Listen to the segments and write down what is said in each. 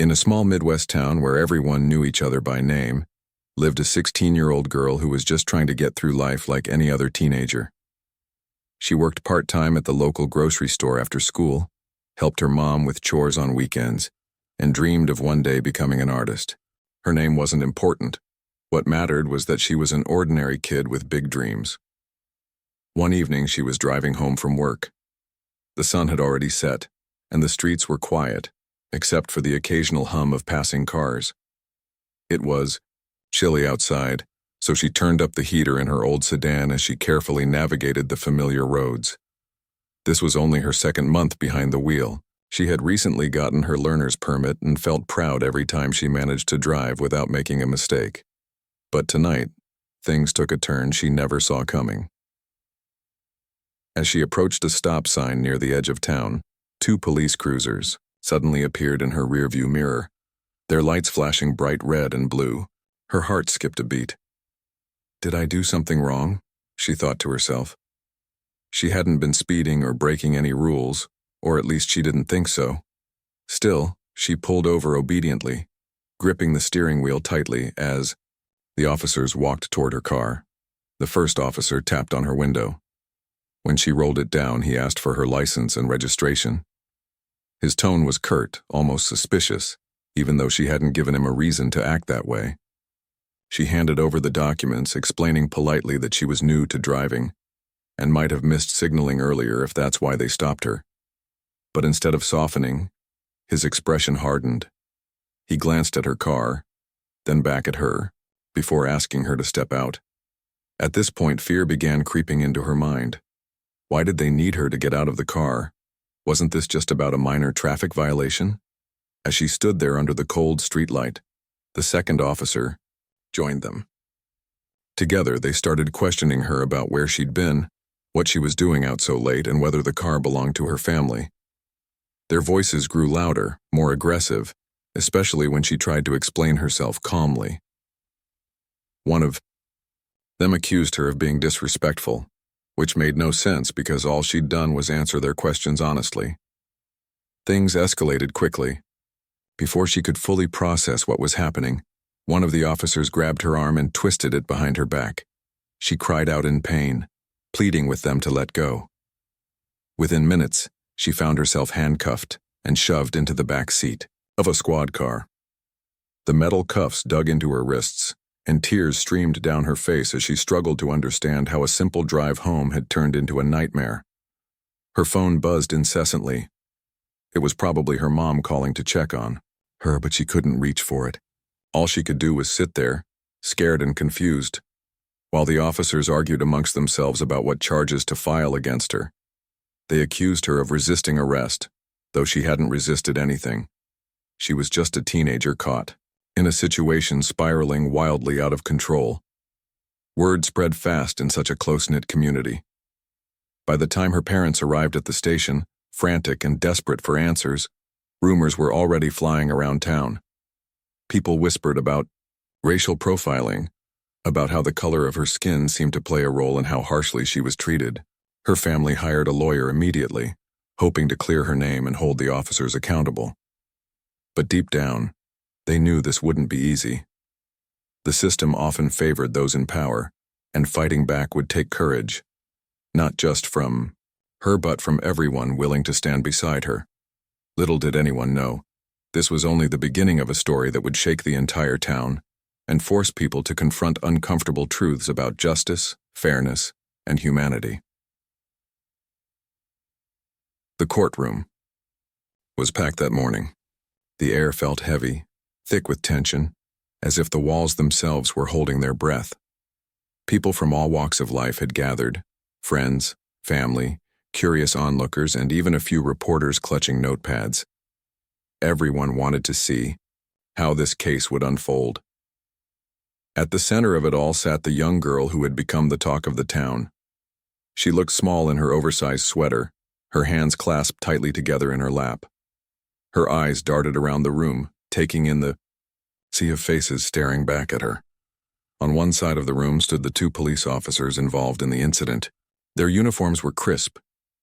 In a small Midwest town where everyone knew each other by name, lived a 16-year-old girl who was just trying to get through life like any other teenager. She worked part-time at the local grocery store after school, helped her mom with chores on weekends, and dreamed of one day becoming an artist. Her name wasn't important. What mattered was that she was an ordinary kid with big dreams. One evening she was driving home from work. The sun had already set, and the streets were quiet, except for the occasional hum of passing cars. It was chilly outside, so she turned up the heater in her old sedan as she carefully navigated the familiar roads. This was only her second month behind the wheel. She had recently gotten her learner's permit and felt proud every time she managed to drive without making a mistake. But tonight, things took a turn she never saw coming. As she approached a stop sign near the edge of town, two police cruisers suddenly appeared in her rearview mirror, their lights flashing bright red and blue. Her heart skipped a beat. Did I do something wrong? She thought to herself. She hadn't been speeding or breaking any rules, or at least she didn't think so. Still, she pulled over obediently, gripping the steering wheel tightly as the officers walked toward her car. The first officer tapped on her window. When she rolled it down, he asked for her license and registration. His tone was curt, almost suspicious, even though she hadn't given him a reason to act that way. She handed over the documents, explaining politely that she was new to driving and might have missed signaling earlier if that's why they stopped her. But instead of softening, his expression hardened. He glanced at her car, then back at her, before asking her to step out. At this point, fear began creeping into her mind. Why did they need her to get out of the car? Wasn't this just about a minor traffic violation? As she stood there under the cold streetlight, the second officer joined them. Together, they started questioning her about where she'd been, what she was doing out so late, and whether the car belonged to her family. Their voices grew louder, more aggressive, especially when she tried to explain herself calmly. One of them accused her of being disrespectful, which made no sense because all she'd done was answer their questions honestly. Things escalated quickly. Before she could fully process what was happening, one of the officers grabbed her arm and twisted it behind her back. She cried out in pain, pleading with them to let go. Within minutes, she found herself handcuffed and shoved into the back seat of a squad car. The metal cuffs dug into her wrists, and tears streamed down her face as she struggled to understand how a simple drive home had turned into a nightmare. Her phone buzzed incessantly. It was probably her mom calling to check on her, but she couldn't reach for it. All she could do was sit there, scared and confused, while the officers argued amongst themselves about what charges to file against her. They accused her of resisting arrest, though she hadn't resisted anything. She was just a teenager caught in a situation spiraling wildly out of control. Word spread fast in such a close-knit community. By the time her parents arrived at the station, frantic and desperate for answers, rumors were already flying around town. People whispered about racial profiling, about how the color of her skin seemed to play a role in how harshly she was treated. Her family hired a lawyer immediately, hoping to clear her name and hold the officers accountable. But deep down, they knew this wouldn't be easy. The system often favored those in power, and fighting back would take courage, not just from her but from everyone willing to stand beside her. Little did anyone know, this was only the beginning of a story that would shake the entire town and force people to confront uncomfortable truths about justice, fairness, and humanity. The courtroom was packed that morning. The air felt heavy, thick with tension, as if the walls themselves were holding their breath. People from all walks of life had gathered, friends, family, curious onlookers, and even a few reporters clutching notepads. Everyone wanted to see how this case would unfold. At the center of it all sat the young girl who had become the talk of the town. She looked small in her oversized sweater, her hands clasped tightly together in her lap. Her eyes darted around the room, taking in the sea of faces staring back at her. On one side of the room stood the two police officers involved in the incident. Their uniforms were crisp,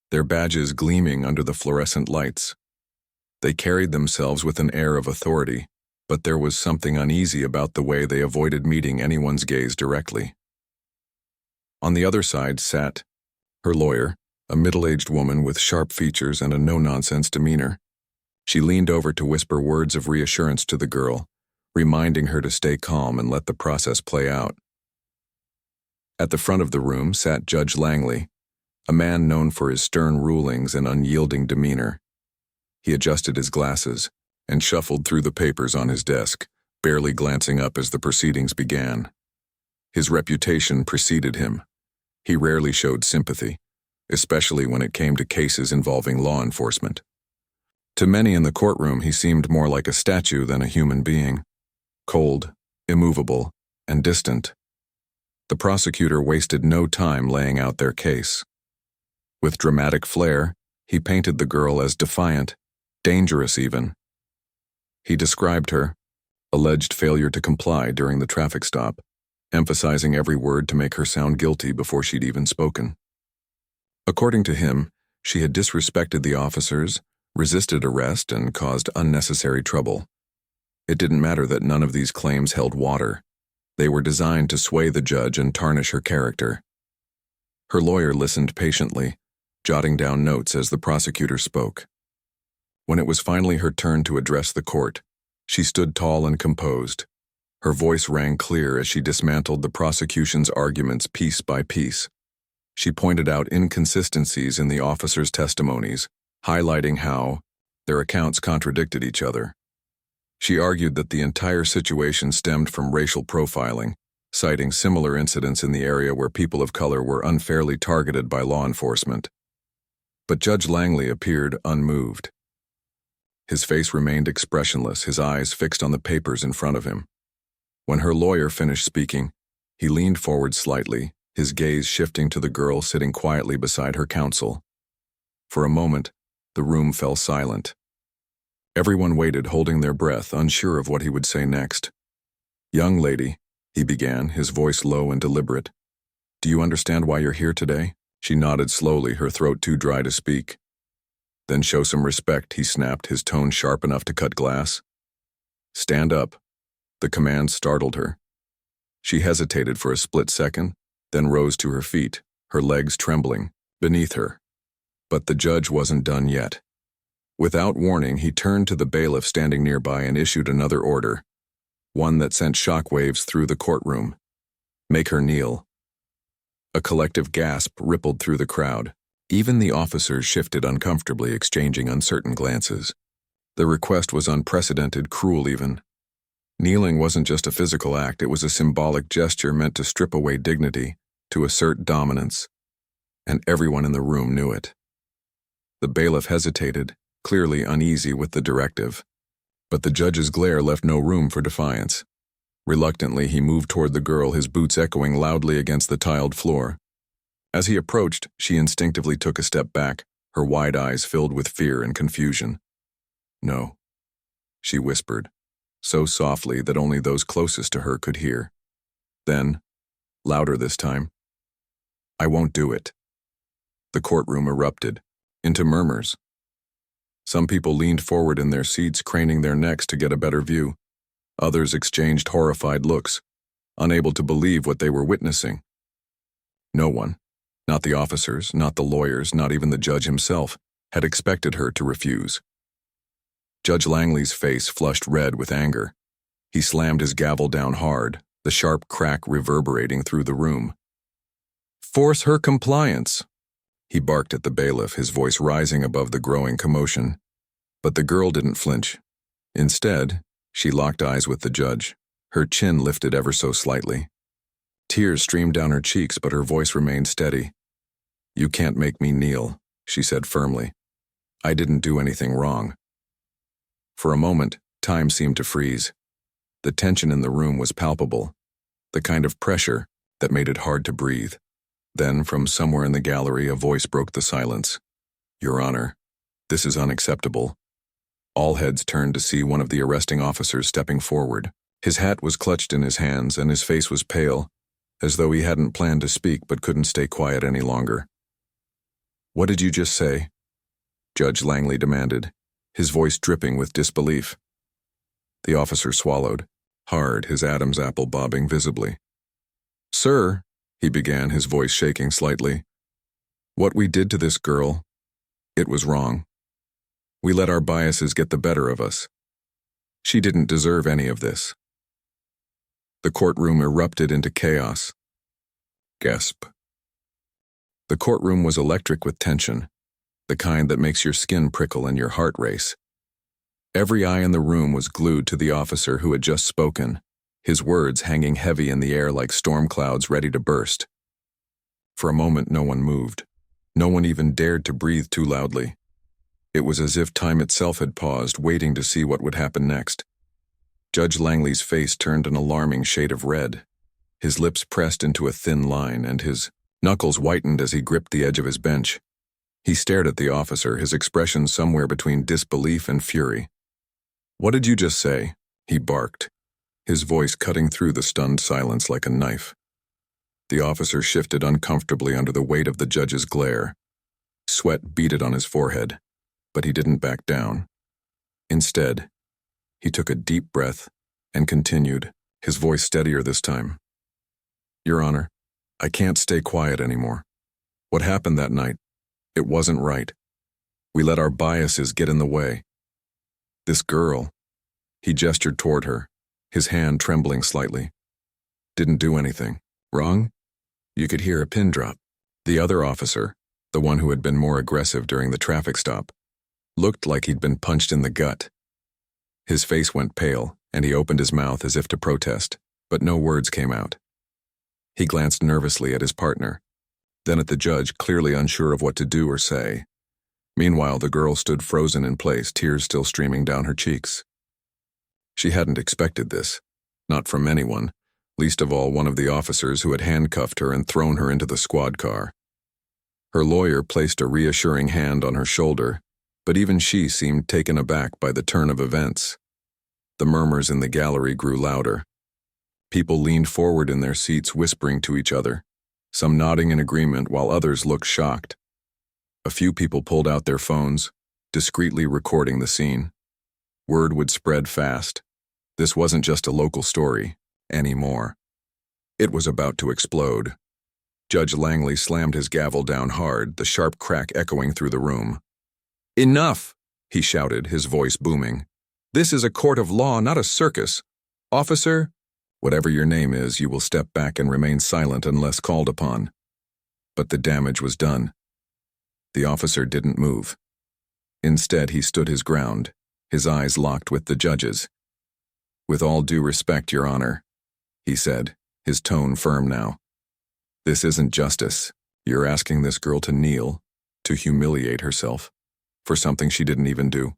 their badges gleaming under the fluorescent lights. They carried themselves with an air of authority, but there was something uneasy about the way they avoided meeting anyone's gaze directly. On the other side sat her lawyer, a middle-aged woman with sharp features and a no-nonsense demeanor. She leaned over to whisper words of reassurance to the girl, reminding her to stay calm and let the process play out. At the front of the room sat Judge Langley, a man known for his stern rulings and unyielding demeanor. He adjusted his glasses and shuffled through the papers on his desk, barely glancing up as the proceedings began. His reputation preceded him. He rarely showed sympathy, especially when it came to cases involving law enforcement. To many in the courtroom, he seemed more like a statue than a human being, cold, immovable, and distant. The prosecutor wasted no time laying out their case. With dramatic flair, he painted the girl as defiant, dangerous even. He described her alleged failure to comply during the traffic stop, emphasizing every word to make her sound guilty before she'd even spoken. According to him, she had disrespected the officers, resisted arrest, and caused unnecessary trouble. It didn't matter that none of these claims held water. They were designed to sway the judge and tarnish her character. Her lawyer listened patiently, jotting down notes as the prosecutor spoke. When it was finally her turn to address the court, she stood tall and composed. Her voice rang clear as she dismantled the prosecution's arguments piece by piece. She pointed out inconsistencies in the officers' testimonies, highlighting how their accounts contradicted each other. She argued that the entire situation stemmed from racial profiling, citing similar incidents in the area where people of color were unfairly targeted by law enforcement. But Judge Langley appeared unmoved. His face remained expressionless, his eyes fixed on the papers in front of him. When her lawyer finished speaking, he leaned forward slightly, his gaze shifting to the girl sitting quietly beside her counsel. For a moment, the room fell silent. Everyone waited, holding their breath, unsure of what he would say next. "Young lady," he began, his voice low and deliberate. "Do you understand why you're here today?" She nodded slowly, her throat too dry to speak. "Then show some respect," he snapped, his tone sharp enough to cut glass. "Stand up." The command startled her. She hesitated for a split second, then rose to her feet, her legs trembling beneath her. But the judge wasn't done yet. Without warning, he turned to the bailiff standing nearby and issued another order, one that sent shockwaves through the courtroom. "Make her kneel." A collective gasp rippled through the crowd. Even the officers shifted uncomfortably, exchanging uncertain glances. The request was unprecedented, cruel even. Kneeling wasn't just a physical act, it was a symbolic gesture meant to strip away dignity, to assert dominance. And everyone in the room knew it. The bailiff hesitated, clearly uneasy with the directive. But the judge's glare left no room for defiance. Reluctantly, he moved toward the girl, his boots echoing loudly against the tiled floor. As he approached, she instinctively took a step back, her wide eyes filled with fear and confusion. "No," she whispered, so softly that only those closest to her could hear. Then, louder this time, "I won't do it." The courtroom erupted into murmurs. Some people leaned forward in their seats, craning their necks to get a better view. Others exchanged horrified looks, unable to believe what they were witnessing. No one, not the officers, not the lawyers, not even the judge himself, had expected her to refuse. Judge Langley's face flushed red with anger. He slammed his gavel down hard, the sharp crack reverberating through the room. "Force her compliance," he barked at the bailiff, his voice rising above the growing commotion. But the girl didn't flinch. Instead, she locked eyes with the judge, her chin lifted ever so slightly. Tears streamed down her cheeks, but her voice remained steady. "You can't make me kneel," she said firmly. "I didn't do anything wrong." For a moment, time seemed to freeze. The tension in the room was palpable, the kind of pressure that made it hard to breathe. Then, from somewhere in the gallery, a voice broke the silence. "Your Honor, this is unacceptable." All heads turned to see one of the arresting officers stepping forward. His hat was clutched in his hands, and his face was pale, as though he hadn't planned to speak but couldn't stay quiet any longer. "What did you just say?" Judge Langley demanded. his voice dripping with disbelief. The officer swallowed, hard, his Adam's apple bobbing visibly. "Sir," he began, his voice shaking slightly, "what we did to this girl, it was wrong. We let our biases get the better of us. She didn't deserve any of this." The courtroom erupted into chaos. Gasp. The courtroom was electric with tension, the kind that makes your skin prickle and your heart race. Every eye in the room was glued to the officer who had just spoken, his words hanging heavy in the air like storm clouds ready to burst. For a moment, no one moved. No one even dared to breathe too loudly. It was as if time itself had paused, waiting to see what would happen next. Judge Langley's face turned an alarming shade of red. His lips pressed into a thin line, and his knuckles whitened as he gripped the edge of his bench. He stared at the officer, his expression somewhere between disbelief and fury. "What did you just say?" he barked, his voice cutting through the stunned silence like a knife. The officer shifted uncomfortably under the weight of the judge's glare. Sweat beaded on his forehead, but he didn't back down. Instead, he took a deep breath and continued, his voice steadier this time. "Your Honor, I can't stay quiet anymore. What happened that night, it wasn't right. We let our biases get in the way. This girl," he gestured toward her, his hand trembling slightly, "didn't do anything wrong." You could hear a pin drop. The other officer, the one who had been more aggressive during the traffic stop, looked like he'd been punched in the gut. His face went pale, and he opened his mouth as if to protest, but no words came out. He glanced nervously at his partner, then at the judge, clearly unsure of what to do or say. Meanwhile, the girl stood frozen in place, tears still streaming down her cheeks. She hadn't expected this, not from anyone, least of all one of the officers who had handcuffed her and thrown her into the squad car. Her lawyer placed a reassuring hand on her shoulder, but even she seemed taken aback by the turn of events. The murmurs in the gallery grew louder. People leaned forward in their seats, whispering to each other, some nodding in agreement while others looked shocked. A few people pulled out their phones, discreetly recording the scene. Word would spread fast. This wasn't just a local story anymore. It was about to explode. Judge Langley slammed his gavel down hard, the sharp crack echoing through the room. "Enough!" he shouted, his voice booming. "This is a court of law, not a circus. Officer, whatever your name is, you will step back and remain silent unless called upon." But the damage was done. The officer didn't move. Instead, he stood his ground, his eyes locked with the judge's. "With all due respect, Your Honor," he said, his tone firm now. "This isn't justice. You're asking this girl to kneel, to humiliate herself, for something she didn't even do.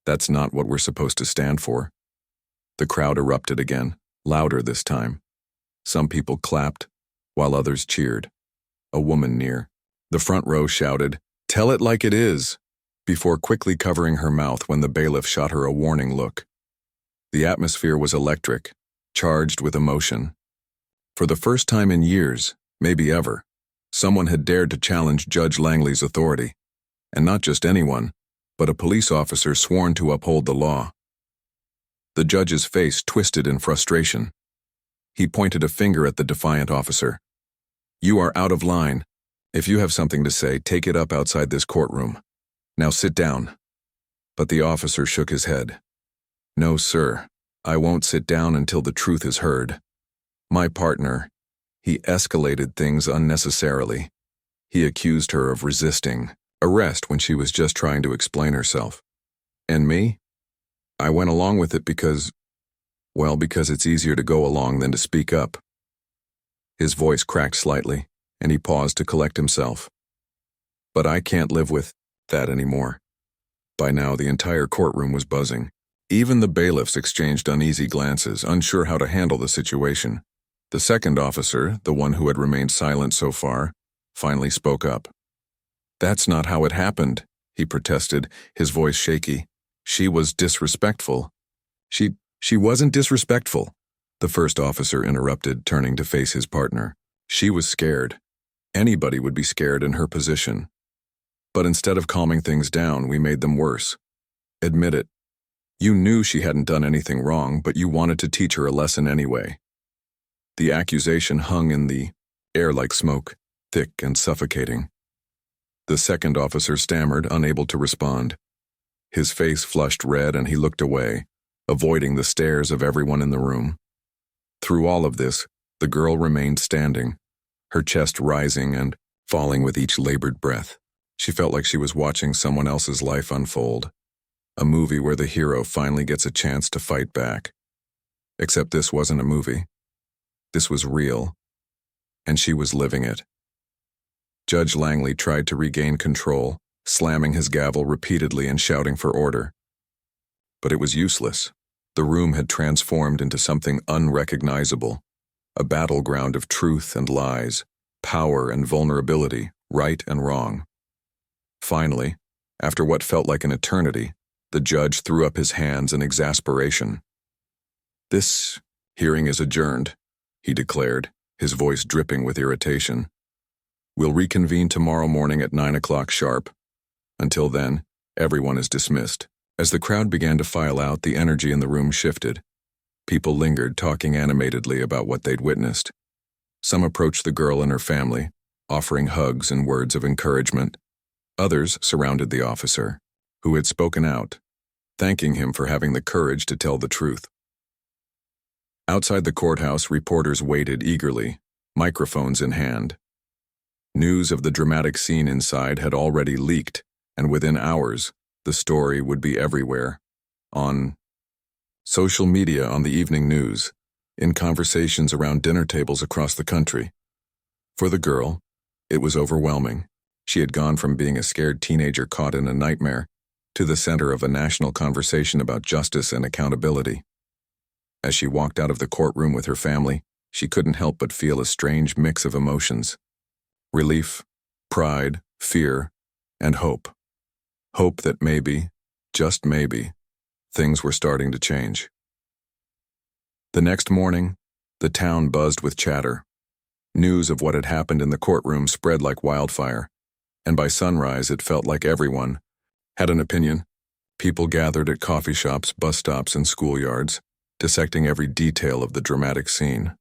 That's not what we're supposed to stand for." The crowd erupted again, louder this time. Some people clapped, while others cheered. A woman near the front row shouted, "Tell it like it is," before quickly covering her mouth when the bailiff shot her a warning look. The atmosphere was electric, charged with emotion. For the first time in years, maybe ever, someone had dared to challenge Judge Langley's authority. And not just anyone, but a police officer sworn to uphold the law. The judge's face twisted in frustration. He pointed a finger at the defiant officer. "You are out of line. If you have something to say, take it up outside this courtroom. Now sit down." But the officer shook his head. "No, sir. I won't sit down until the truth is heard. My partner, he escalated things unnecessarily. He accused her of resisting arrest when she was just trying to explain herself. And me? I went along with it because it's easier to go along than to speak up." His voice cracked slightly, and he paused to collect himself. "But I can't live with that anymore." By now, the entire courtroom was buzzing. Even the bailiffs exchanged uneasy glances, unsure how to handle the situation. The second officer, the one who had remained silent so far, finally spoke up. "That's not how it happened," he protested, his voice shaky. "She was disrespectful." She wasn't disrespectful," the first officer interrupted, turning to face his partner. "She was scared. Anybody would be scared in her position. But instead of calming things down, we made them worse. Admit it. You knew she hadn't done anything wrong, but you wanted to teach her a lesson anyway. The accusation hung in the air like smoke, thick and suffocating. The second officer stammered, unable to respond. His face flushed red and he looked away, avoiding the stares of everyone in the room. Through all of this, the girl remained standing, her chest rising and falling with each labored breath. She felt like she was watching someone else's life unfold, a movie where the hero finally gets a chance to fight back. Except this wasn't a movie. This was real, and she was living it. Judge Langley tried to regain control, slamming his gavel repeatedly and shouting for order. But it was useless. The room had transformed into something unrecognizable, a battleground of truth and lies, power and vulnerability, right and wrong. Finally, after what felt like an eternity, the judge threw up his hands in exasperation. "This hearing is adjourned," he declared, his voice dripping with irritation. "We'll reconvene tomorrow morning at 9 o'clock sharp. Until then, everyone is dismissed." As the crowd began to file out, the energy in the room shifted. People lingered, talking animatedly about what they'd witnessed. Some approached the girl and her family, offering hugs and words of encouragement. Others surrounded the officer, who had spoken out, thanking him for having the courage to tell the truth. Outside the courthouse, reporters waited eagerly, microphones in hand. News of the dramatic scene inside had already leaked, and within hours, the story would be everywhere. On social media, on the evening news, in conversations around dinner tables across the country. For the girl, it was overwhelming. She had gone from being a scared teenager caught in a nightmare to the center of a national conversation about justice and accountability. As she walked out of the courtroom with her family, she couldn't help but feel a strange mix of emotions. Relief, pride, fear, and hope. Hope that maybe, just maybe, things were starting to change. The next morning, the town buzzed with chatter. News of what had happened in the courtroom spread like wildfire, and by sunrise it felt like everyone had an opinion. People gathered at coffee shops, bus stops, and schoolyards, dissecting every detail of the dramatic scene.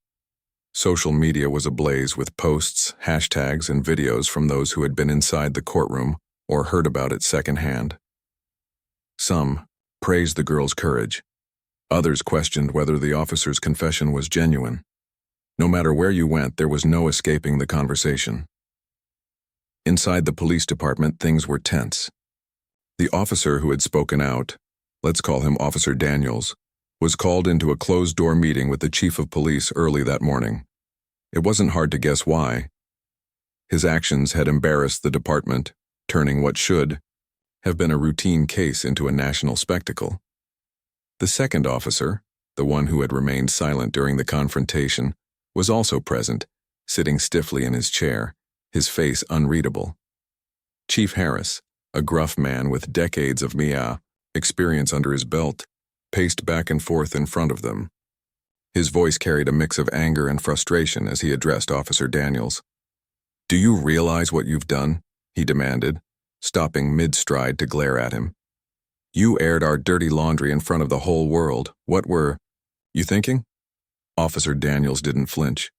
Social media was ablaze with posts, hashtags, and videos from those who had been inside the courtroom or heard about it secondhand. Some praised the girl's courage. Others questioned whether the officer's confession was genuine. No matter where you went, there was no escaping the conversation. Inside the police department, things were tense. The officer who had spoken out, let's call him Officer Daniels, was called into a closed-door meeting with the chief of police early that morning. It wasn't hard to guess why. His actions had embarrassed the department, turning what should have been a routine case into a national spectacle. The second officer, the one who had remained silent during the confrontation, was also present, sitting stiffly in his chair, his face unreadable. Chief Harris, a gruff man with decades of MIA experience under his belt, paced back and forth in front of them. His voice carried a mix of anger and frustration as he addressed Officer Daniels. "Do you realize what you've done?" he demanded, stopping mid-stride to glare at him. "You aired our dirty laundry in front of the whole world. What were you thinking?" Officer Daniels didn't flinch.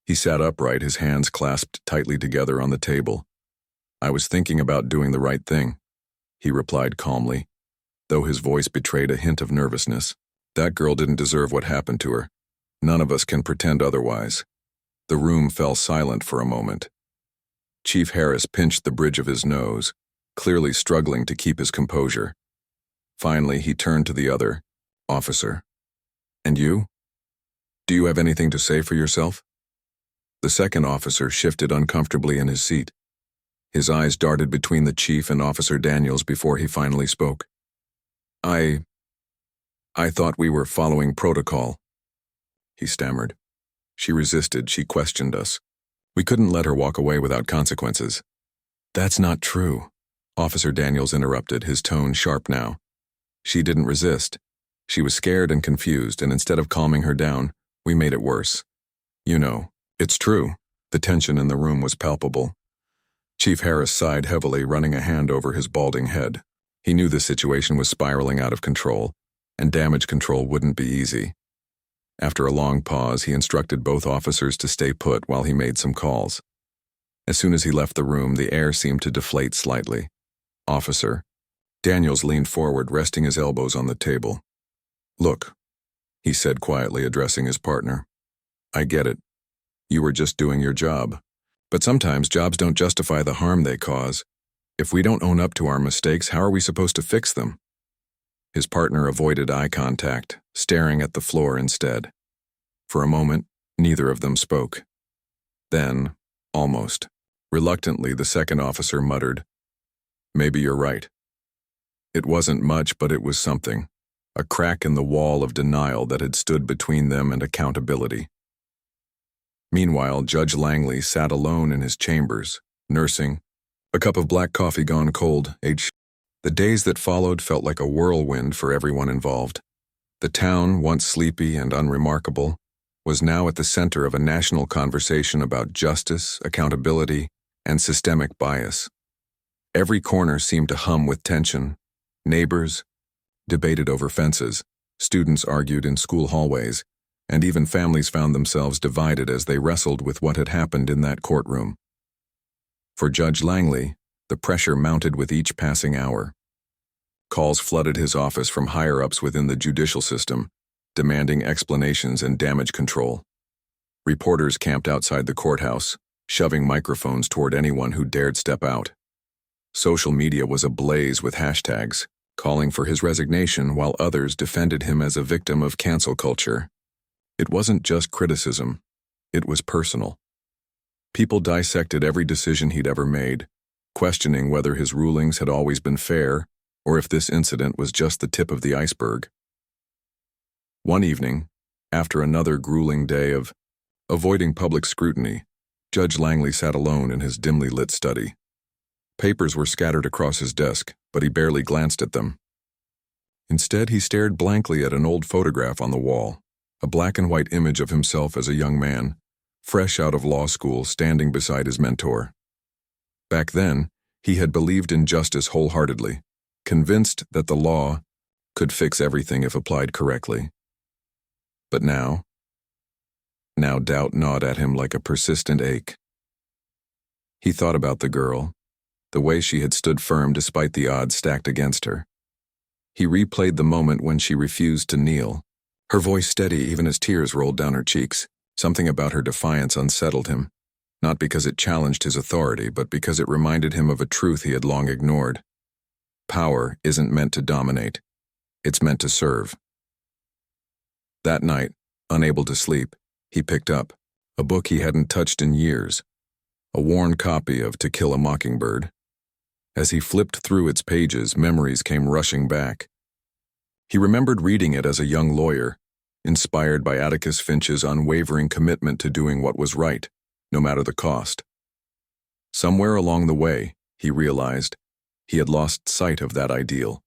He sat upright, his hands clasped tightly together on the table. "I was thinking about doing the right thing," he replied calmly, though his voice betrayed a hint of nervousness. "That girl didn't deserve what happened to her. None of us can pretend otherwise." The room fell silent for a moment. Chief Harris pinched the bridge of his nose, clearly struggling to keep his composure. Finally, he turned to the other officer. "And you? Do you have anything to say for yourself?" The second officer shifted uncomfortably in his seat. His eyes darted between the chief and Officer Daniels before he finally spoke. I thought we were following protocol," he stammered. "She resisted, she questioned us. We couldn't let her walk away without consequences." "That's not true," Officer Daniels interrupted, his tone sharp now. "She didn't resist. She was scared and confused, and instead of calming her down, we made it worse. You know, it's true." The tension in the room was palpable. Chief Harris sighed heavily, running a hand over his balding head. He knew the situation was spiraling out of control, and damage control wouldn't be easy. After a long pause, he instructed both officers to stay put while he made some calls. As soon as he left the room, the air seemed to deflate slightly. "Officer." Daniels leaned forward, resting his elbows on the table. "Look," he said quietly, addressing his partner. "I get it. You were just doing your job. But sometimes jobs don't justify the harm they cause. If we don't own up to our mistakes, how are we supposed to fix them?" His partner avoided eye contact, staring at the floor instead. For a moment, neither of them spoke. Then, almost reluctantly, the second officer muttered, "Maybe you're right." It wasn't much, but it was something. A crack in the wall of denial that had stood between them and accountability. Meanwhile, Judge Langley sat alone in his chambers, nursing, a cup of black coffee gone cold. The days that followed felt like a whirlwind for everyone involved. The town, once sleepy and unremarkable, was now at the center of a national conversation about justice, accountability, and systemic bias. Every corner seemed to hum with tension. Neighbors debated over fences, students argued in school hallways, and even families found themselves divided as they wrestled with what had happened in that courtroom. For Judge Langley, the pressure mounted with each passing hour. Calls flooded his office from higher-ups within the judicial system, demanding explanations and damage control. Reporters camped outside the courthouse, shoving microphones toward anyone who dared step out. Social media was ablaze with hashtags, calling for his resignation while others defended him as a victim of cancel culture. It wasn't just criticism, it was personal. People dissected every decision he'd ever made, questioning whether his rulings had always been fair or if this incident was just the tip of the iceberg. One evening, after another grueling day of avoiding public scrutiny, Judge Langley sat alone in his dimly lit study. Papers were scattered across his desk, but he barely glanced at them. Instead, he stared blankly at an old photograph on the wall, a black and white image of himself as a young man, fresh out of law school, standing beside his mentor. Back then, he had believed in justice wholeheartedly, convinced that the law could fix everything if applied correctly. But now doubt gnawed at him like a persistent ache. He thought about the girl, the way she had stood firm despite the odds stacked against her. He replayed the moment when she refused to kneel, her voice steady even as tears rolled down her cheeks. Something about her defiance unsettled him, not because it challenged his authority, but because it reminded him of a truth he had long ignored. Power isn't meant to dominate. It's meant to serve. That night, unable to sleep, he picked up a book he hadn't touched in years, a worn copy of To Kill a Mockingbird. As he flipped through its pages, memories came rushing back. He remembered reading it as a young lawyer, inspired by Atticus Finch's unwavering commitment to doing what was right, no matter the cost. Somewhere along the way, he realized, he had lost sight of that ideal.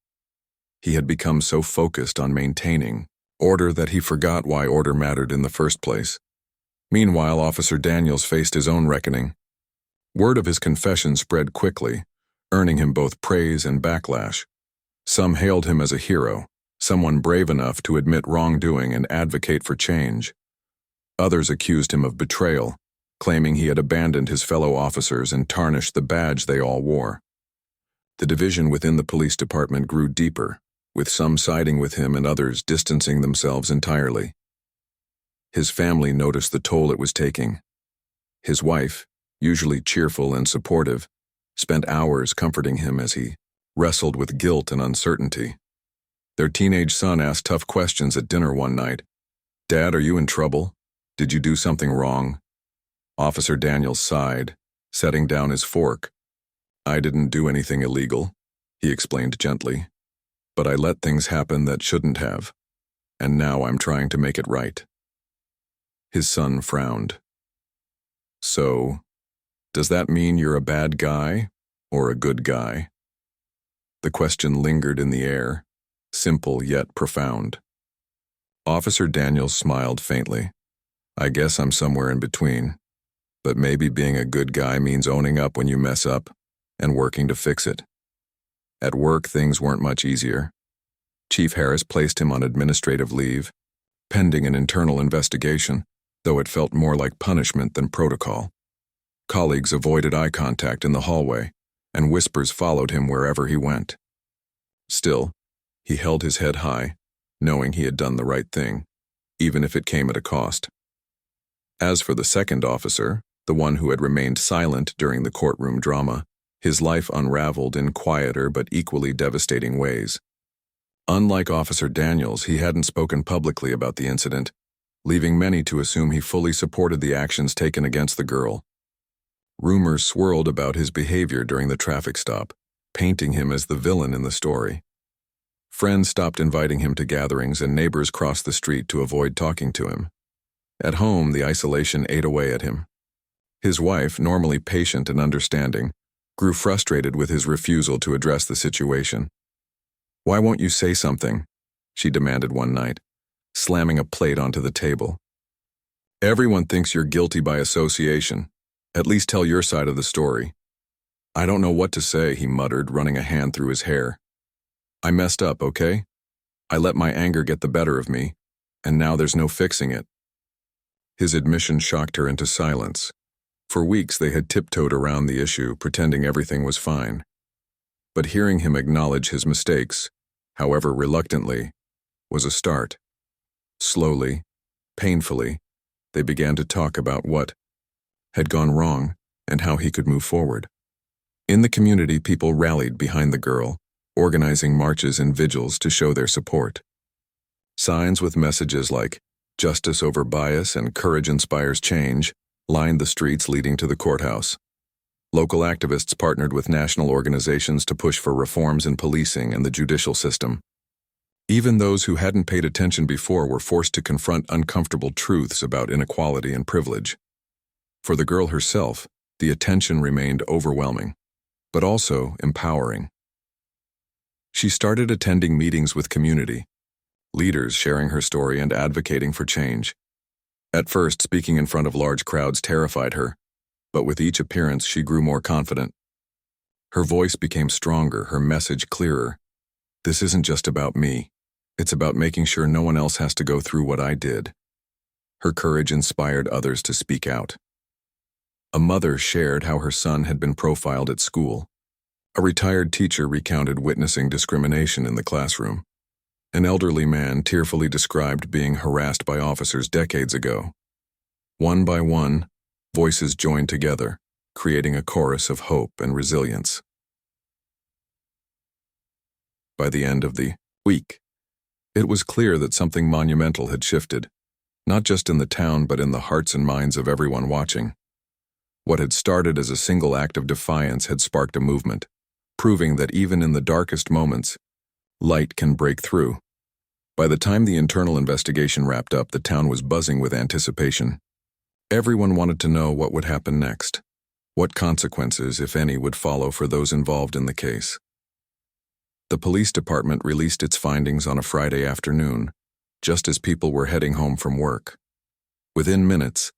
He had become so focused on maintaining order that he forgot why order mattered in the first place. Meanwhile, Officer Daniels faced his own reckoning. Word of his confession spread quickly, earning him both praise and backlash. Some hailed him as a hero, someone brave enough to admit wrongdoing and advocate for change. Others accused him of betrayal, claiming he had abandoned his fellow officers and tarnished the badge they all wore. The division within the police department grew deeper, with some siding with him and others distancing themselves entirely. His family noticed the toll it was taking. His wife, usually cheerful and supportive, spent hours comforting him as he wrestled with guilt and uncertainty. Their teenage son asked tough questions at dinner one night. "Dad, are you in trouble? Did you do something wrong?" Officer Daniels sighed, setting down his fork. "I didn't do anything illegal," he explained gently. "But I let things happen that shouldn't have, and now I'm trying to make it right." His son frowned. "So, does that mean you're a bad guy or a good guy?" The question lingered in the air, simple yet profound. Officer Daniels smiled faintly. "I guess I'm somewhere in between, but maybe being a good guy means owning up when you mess up and working to fix it." At work, things weren't much easier. Chief Harris placed him on administrative leave, pending an internal investigation, though it felt more like punishment than protocol. Colleagues avoided eye contact in the hallway, and whispers followed him wherever he went. Still, he held his head high, knowing he had done the right thing, even if it came at a cost. As for the second officer, the one who had remained silent during the courtroom drama, his life unraveled in quieter but equally devastating ways. Unlike Officer Daniels, he hadn't spoken publicly about the incident, leaving many to assume he fully supported the actions taken against the girl. Rumors swirled about his behavior during the traffic stop, painting him as the villain in the story. Friends stopped inviting him to gatherings, and neighbors crossed the street to avoid talking to him. At home, the isolation ate away at him. His wife, normally patient and understanding, grew frustrated with his refusal to address the situation. "Why won't you say something?" she demanded one night, slamming a plate onto the table. "Everyone thinks you're guilty by association. At least tell your side of the story." "I don't know what to say," he muttered, running a hand through his hair. "I messed up, okay? I let my anger get the better of me, and now there's no fixing it." His admission shocked her into silence. For weeks they had tiptoed around the issue, pretending everything was fine. But hearing him acknowledge his mistakes, however reluctantly, was a start. Slowly, painfully, they began to talk about what had gone wrong and how he could move forward. In the community, people rallied behind the girl, organizing marches and vigils to show their support. Signs with messages like "Justice over bias" and "Courage inspires change" lined the streets leading to the courthouse. Local activists partnered with national organizations to push for reforms in policing and the judicial system. Even those who hadn't paid attention before were forced to confront uncomfortable truths about inequality and privilege. For the girl herself, the attention remained overwhelming, but also empowering. She started attending meetings with community leaders, sharing her story and advocating for change. At first, speaking in front of large crowds terrified her, but with each appearance she grew more confident. Her voice became stronger, her message clearer. "This isn't just about me. It's about making sure no one else has to go through what I did." Her courage inspired others to speak out. A mother shared how her son had been profiled at school. A retired teacher recounted witnessing discrimination in the classroom. An elderly man tearfully described being harassed by officers decades ago. One by one, voices joined together, creating a chorus of hope and resilience. By the end of the week, it was clear that something monumental had shifted, not just in the town but in the hearts and minds of everyone watching. What had started as a single act of defiance had sparked a movement, proving that even in the darkest moments, light can break through. By the time the internal investigation wrapped up, the town was buzzing with anticipation. Everyone wanted to know what would happen next, what consequences, if any, would follow for those involved in the case. The police department released its findings on a Friday afternoon, just as people were heading home from work. Within minutes,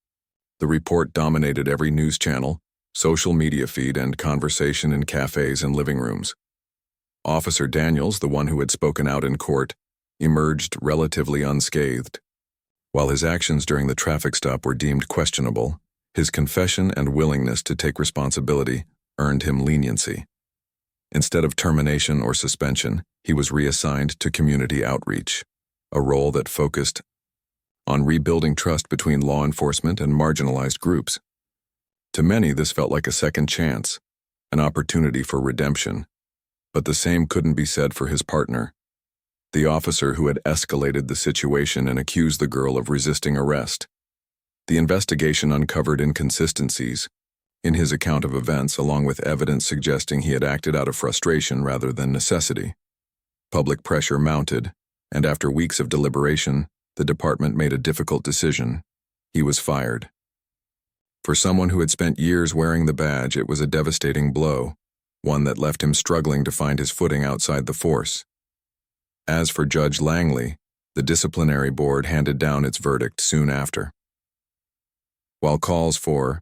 the report dominated every news channel, social media feed, and conversation in cafes and living rooms. Officer Daniels, the one who had spoken out in court, emerged relatively unscathed. While his actions during the traffic stop were deemed questionable, his confession and willingness to take responsibility earned him leniency. Instead of termination or suspension, he was reassigned to community outreach, a role that focused on rebuilding trust between law enforcement and marginalized groups. To many, this felt like a second chance, an opportunity for redemption. But the same couldn't be said for his partner, the officer who had escalated the situation and accused the girl of resisting arrest. The investigation uncovered inconsistencies in his account of events, along with evidence suggesting he had acted out of frustration rather than necessity. Public pressure mounted, and after weeks of deliberation, the department made a difficult decision. He was fired. For someone who had spent years wearing the badge, it was a devastating blow, one that left him struggling to find his footing outside the force. As for Judge Langley, the disciplinary board handed down its verdict soon after. While calls for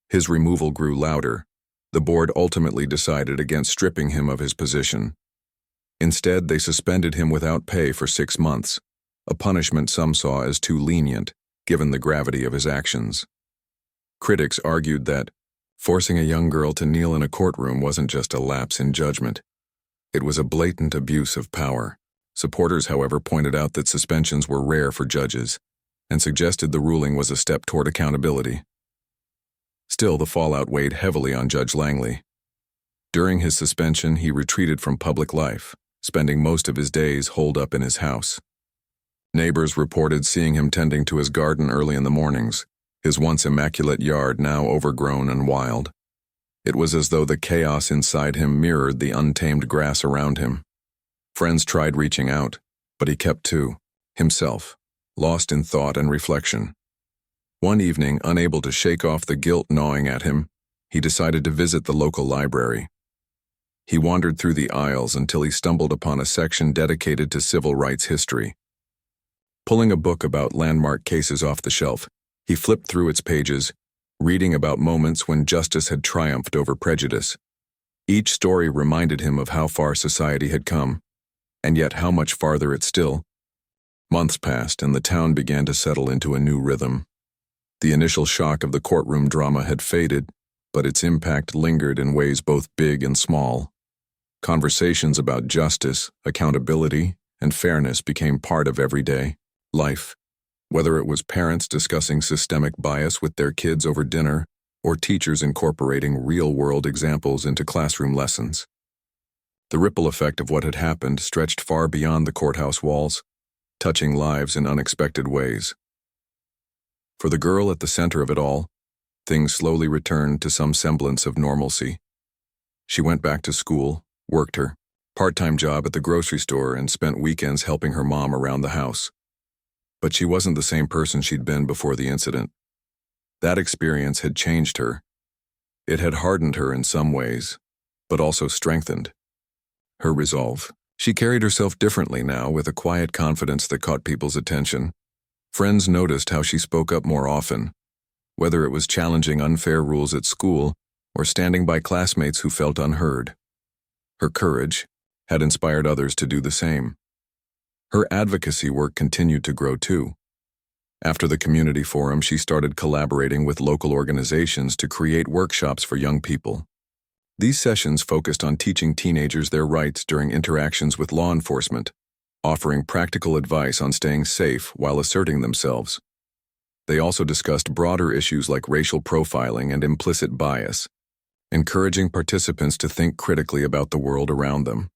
his removal grew louder, the board ultimately decided against stripping him of his position, Instead, they suspended him without pay for 6 months, a punishment some saw as too lenient, given the gravity of his actions. Critics argued that forcing a young girl to kneel in a courtroom wasn't just a lapse in judgment. It was a blatant abuse of power. Supporters, however, pointed out that suspensions were rare for judges and suggested the ruling was a step toward accountability. Still, the fallout weighed heavily on Judge Langley. During his suspension, he retreated from public life, spending most of his days holed up in his house. Neighbors reported seeing him tending to his garden early in the mornings, his once immaculate yard now overgrown and wild. It was as though the chaos inside him mirrored the untamed grass around him. Friends tried reaching out, but he kept to himself, lost in thought and reflection. One evening, unable to shake off the guilt gnawing at him, he decided to visit the local library. He wandered through the aisles until he stumbled upon a section dedicated to civil rights history. Pulling a book about landmark cases off the shelf, he flipped through its pages, reading about moments when justice had triumphed over prejudice. Each story reminded him of how far society had come, and yet how much farther it still. Months passed, and the town began to settle into a new rhythm. The initial shock of the courtroom drama had faded, but its impact lingered in ways both big and small. Conversations about justice, accountability, and fairness became part of everyday life, whether it was parents discussing systemic bias with their kids over dinner or teachers incorporating real-world examples into classroom lessons. The ripple effect of what had happened stretched far beyond the courthouse walls, touching lives in unexpected ways. For the girl at the center of it all, things slowly returned to some semblance of normalcy. She went back to school, worked her part-time job at the grocery store, and spent weekends helping her mom around the house. But she wasn't the same person she'd been before the incident. That experience had changed her. It had hardened her in some ways, but also strengthened her resolve. She carried herself differently now, with a quiet confidence that caught people's attention. Friends noticed how she spoke up more often, whether it was challenging unfair rules at school or standing by classmates who felt unheard. Her courage had inspired others to do the same. Her advocacy work continued to grow too. After the community forum, she started collaborating with local organizations to create workshops for young people. These sessions focused on teaching teenagers their rights during interactions with law enforcement, offering practical advice on staying safe while asserting themselves. They also discussed broader issues like racial profiling and implicit bias, encouraging participants to think critically about the world around them.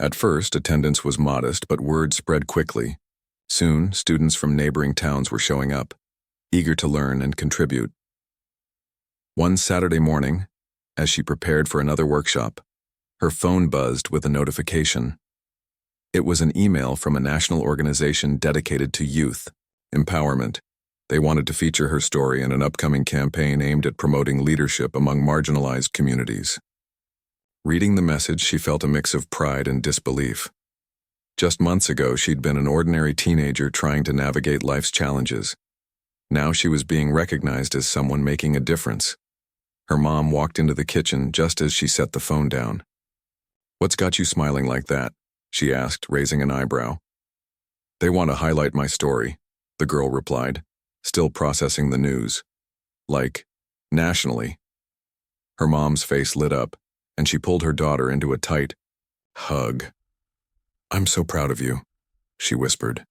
At first, attendance was modest, but word spread quickly. Soon, students from neighboring towns were showing up, eager to learn and contribute. One Saturday morning, as she prepared for another workshop, her phone buzzed with a notification. It was an email from a national organization dedicated to youth empowerment. They wanted to feature her story in an upcoming campaign aimed at promoting leadership among marginalized communities. Reading the message, she felt a mix of pride and disbelief. Just months ago, she'd been an ordinary teenager trying to navigate life's challenges. Now she was being recognized as someone making a difference. Her mom walked into the kitchen just as she set the phone down. "What's got you smiling like that?" she asked, raising an eyebrow. "They want to highlight my story," the girl replied, still processing the news. "Like, nationally." Her mom's face lit up, and she pulled her daughter into a tight hug. "I'm so proud of you," she whispered.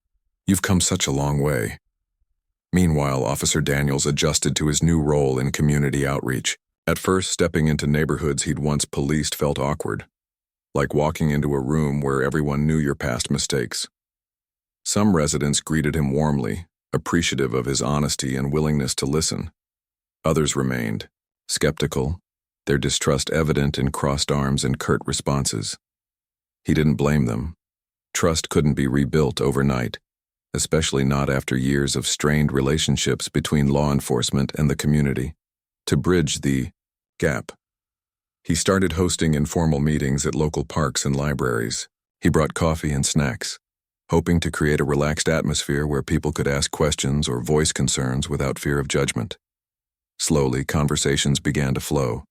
"You've come such a long way." Meanwhile, Officer Daniels adjusted to his new role in community outreach. At first, stepping into neighborhoods he'd once policed felt awkward, like walking into a room where everyone knew your past mistakes. Some residents greeted him warmly, appreciative of his honesty and willingness to listen. Others remained skeptical, their distrust evident in crossed arms and curt responses. He didn't blame them. Trust couldn't be rebuilt overnight, especially not after years of strained relationships between law enforcement and the community. To bridge the gap, he started hosting informal meetings at local parks and libraries. He brought coffee and snacks, hoping to create a relaxed atmosphere where people could ask questions or voice concerns without fear of judgment. Slowly, conversations began to flow.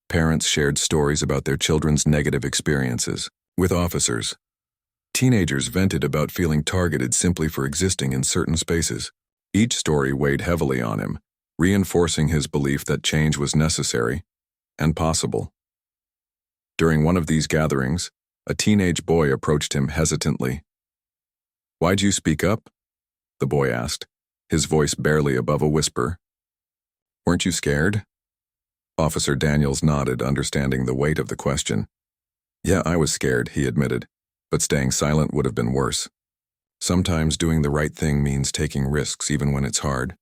Parents shared stories about their children's negative experiences, With officers, teenagers vented about feeling targeted simply for existing in certain spaces. Each story weighed heavily on him, reinforcing his belief that change was necessary and possible. During one of these gatherings, a teenage boy approached him hesitantly. "Why'd you speak up?" the boy asked, his voice barely above a whisper. "Weren't you scared?" Officer Daniels nodded, understanding the weight of the question. "Yeah, I was scared," he admitted, "but staying silent would have been worse. Sometimes doing the right thing means taking risks even when it's hard."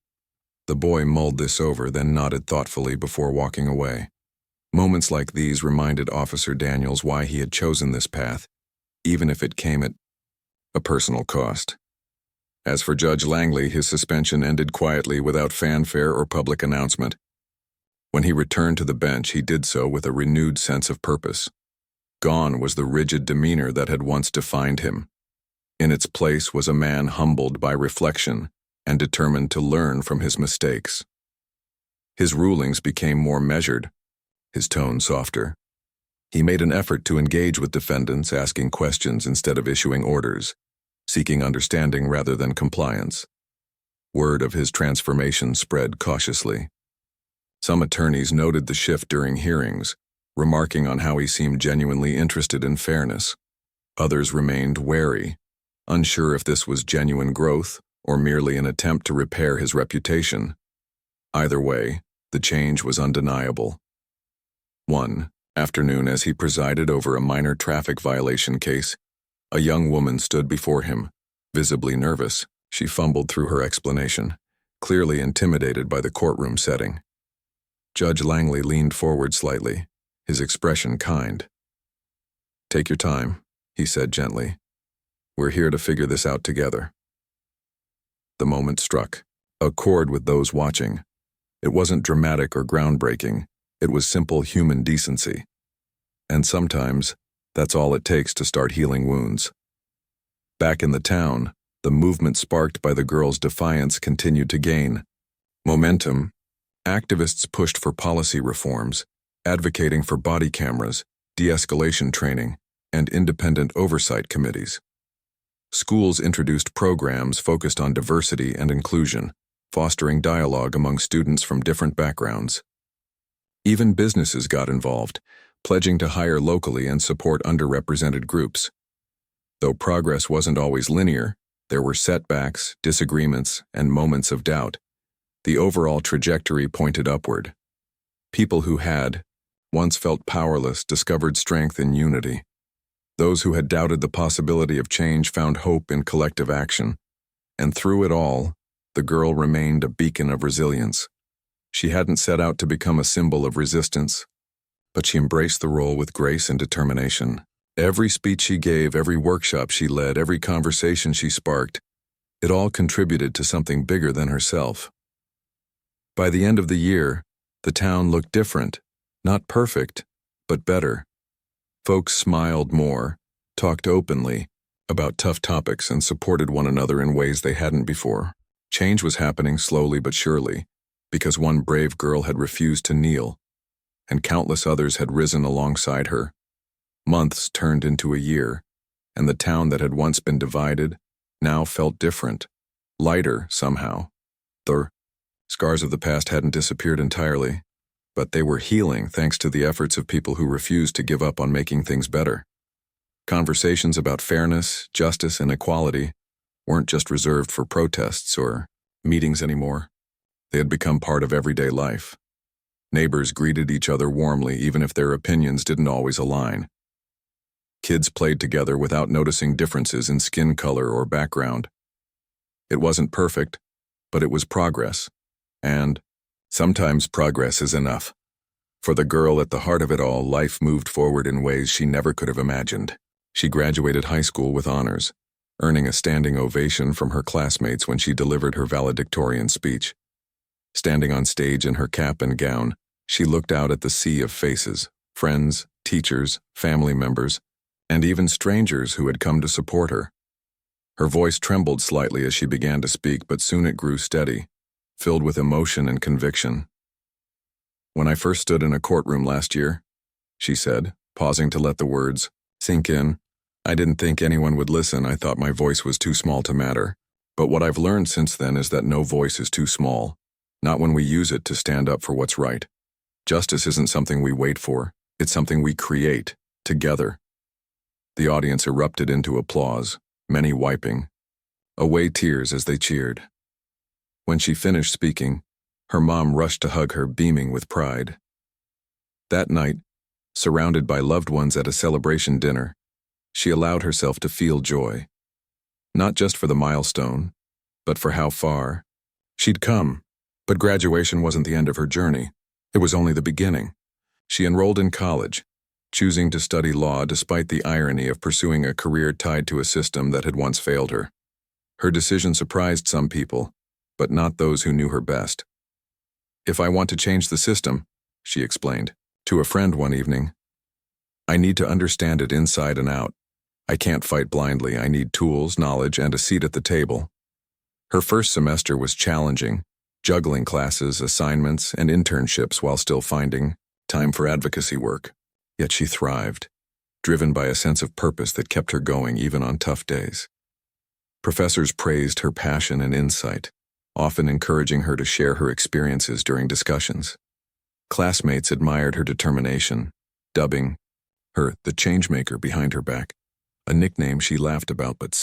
The boy mulled this over, then nodded thoughtfully before walking away. Moments like these reminded Officer Daniels why he had chosen this path, even if it came at a personal cost. As for Judge Langley, his suspension ended quietly without fanfare or public announcement. When he returned to the bench, he did so with a renewed sense of purpose. Gone was the rigid demeanor that had once defined him. In its place was a man humbled by reflection and determined to learn from his mistakes. His rulings became more measured, his tone softer. He made an effort to engage with defendants, asking questions instead of issuing orders, seeking understanding rather than compliance. Word of his transformation spread cautiously. Some attorneys noted the shift during hearings, remarking on how he seemed genuinely interested in fairness. Others remained wary, unsure if this was genuine growth or merely an attempt to repair his reputation. Either way, the change was undeniable. One afternoon, as he presided over a minor traffic violation case, a young woman stood before him, visibly nervous. She fumbled through her explanation, clearly intimidated by the courtroom setting. Judge Langley leaned forward slightly, his expression kind. "Take your time," he said gently. "We're here to figure this out together." The moment struck a chord with those watching. It wasn't dramatic or groundbreaking. It was simple human decency. And sometimes, that's all it takes to start healing wounds. Back in the town, the movement sparked by the girl's defiance continued to gain momentum. Activists pushed for policy reforms, advocating for body cameras, de-escalation training, and independent oversight committees. Schools introduced programs focused on diversity and inclusion, fostering dialogue among students from different backgrounds. Even businesses got involved, pledging to hire locally and support underrepresented groups. Though progress wasn't always linear, there were setbacks, disagreements, and moments of doubt. The overall trajectory pointed upward. People who had once felt powerless discovered strength in unity. Those who had doubted the possibility of change found hope in collective action. And through it all, the girl remained a beacon of resilience. She hadn't set out to become a symbol of resistance, but she embraced the role with grace and determination. Every speech she gave, every workshop she led, every conversation she sparked, it all contributed to something bigger than herself. By the end of the year, the town looked different, not perfect, but better. Folks smiled more, talked openly about tough topics, and supported one another in ways they hadn't before. Change was happening slowly but surely, because one brave girl had refused to kneel, and countless others had risen alongside her. Months turned into a year, and the town that had once been divided now felt different, lighter somehow. The scars of the past hadn't disappeared entirely, but they were healing thanks to the efforts of people who refused to give up on making things better. Conversations about fairness, justice, and equality weren't just reserved for protests or meetings anymore. They had become part of everyday life. Neighbors greeted each other warmly, even if their opinions didn't always align. Kids played together without noticing differences in skin color or background. It wasn't perfect, but it was progress. And sometimes progress is enough. For the girl at the heart of it all, life moved forward in ways she never could have imagined. She graduated high school with honors, earning a standing ovation from her classmates when she delivered her valedictorian speech. Standing on stage in her cap and gown, she looked out at the sea of faces, friends, teachers, family members, and even strangers who had come to support her. Her voice trembled slightly as she began to speak, but soon it grew steady, filled with emotion and conviction. "When I first stood in a courtroom last year," she said, pausing to let the words sink in, I didn't think anyone would listen. I thought my voice was too small to matter. But what I've learned since then is that no voice is too small, not when we use it to stand up for what's right. Justice isn't something we wait for, it's something we create, together. The audience erupted into applause, many wiping away tears as they cheered. When she finished speaking, her mom rushed to hug her, beaming with pride. That night, surrounded by loved ones at a celebration dinner, she allowed herself to feel joy. Not just for the milestone, but for how far she'd come. But graduation wasn't the end of her journey. It was only the beginning. She enrolled in college, choosing to study law despite the irony of pursuing a career tied to a system that had once failed her. Her decision surprised some people, but not those who knew her best. "If I want to change the system," she explained to a friend one evening, "I need to understand it inside and out. I can't fight blindly. I need tools, knowledge, and a seat at the table." Her first semester was challenging, juggling classes, assignments, and internships while still finding time for advocacy work. Yet she thrived, driven by a sense of purpose that kept her going even on tough days. Professors praised her passion and insight, often encouraging her to share her experiences during discussions. Classmates admired her determination, dubbing her the changemaker behind her back, a nickname she laughed about but